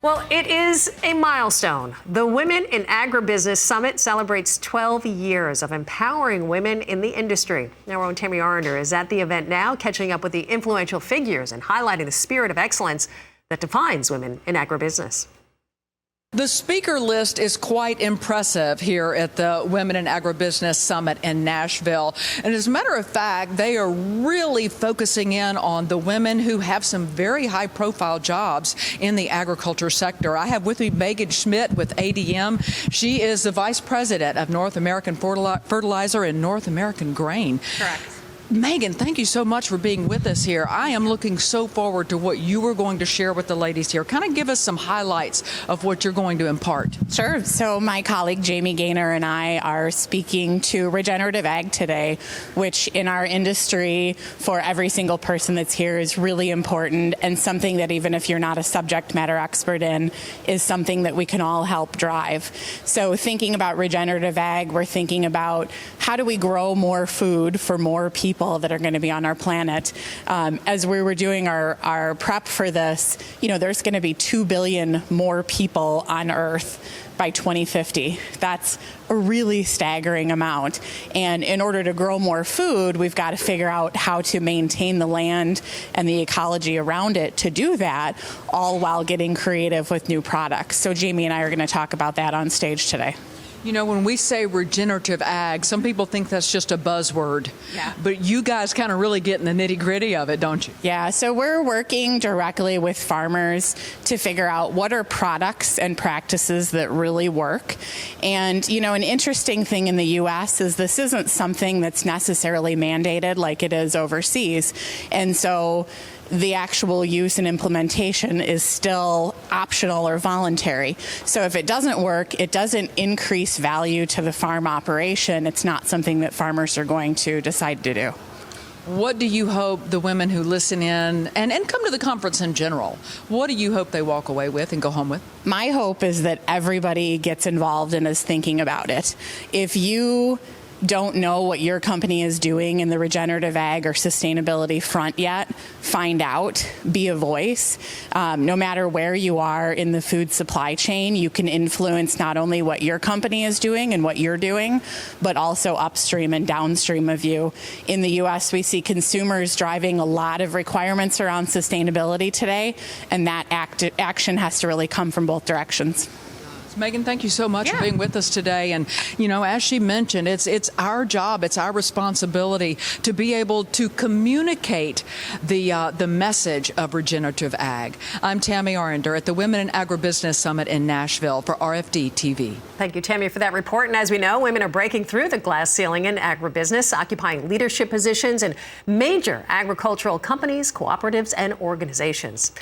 Well, it is a milestone. The Women in Agribusiness Summit celebrates 12 years of empowering women in the industry. Our own Tammy Arender is at the event now, catching up with the influential figures and highlighting the spirit of excellence that defines women in agribusiness. The speaker list is quite impressive here at the Women in Agribusiness Summit in Nashville. And as a matter of fact, they are really focusing in on the women who have some very high-profile jobs in the agriculture sector. I have with me Megan Schmit with ADM. She is the Vice President of North American Fertilizer and North American Grain. Correct. Megan, thank you so much for being with us here. I am looking so forward to what you are going to share with the ladies here. Kind of give us some highlights of what you're going to impart. Sure. So my colleague Jamie Gaynor and I are speaking to regenerative ag today, which in our industry for every single person that's here is really important, and something that even if you're not a subject matter expert in, is something that we can all help drive. So thinking about regenerative ag, we're thinking about how do we grow more food for more people that are going to be on our planet. As we were doing our prep for this, there's going to be 2 billion more people on Earth by 2050. That's a really staggering amount. And in order to grow more food, we've got to figure out how to maintain the land and the ecology around it to do that, all while getting creative with new products. So Jamie and I are going to talk about that on stage today. You know, when we say regenerative ag, some people think that's just a buzzword. Yeah. But you guys kind of really get in the nitty-gritty of it, don't you? Yeah, so we're working directly with farmers to figure out what are products and practices that really work. And, an interesting thing in the U.S. is this isn't something that's necessarily mandated like it is overseas. And so the actual use and implementation is still optional or voluntary. So if it doesn't work, it doesn't increase value to the farm operation. It's not something that farmers are going to decide to do. What do you hope the women who listen in and come to the conference in general, what do you hope they walk away with and go home with? My hope is that everybody gets involved and is thinking about it. If you don't know what your company is doing in the regenerative ag or sustainability front yet, find out, be a voice. No matter where you are in the food supply chain, you can influence not only what your company is doing and what you're doing, but also upstream and downstream of you. In the U.S., we see consumers driving a lot of requirements around sustainability today, and that action has to really come from both directions. Megan, thank you so much for being with us today. And, as she mentioned, it's our job, it's our responsibility to be able to communicate the message of regenerative ag. I'm Tammy Arender at the Women in Agribusiness Summit in Nashville for RFD TV. Thank you, Tammy, for that report. And as we know, women are breaking through the glass ceiling in agribusiness, occupying leadership positions in major agricultural companies, cooperatives, and organizations.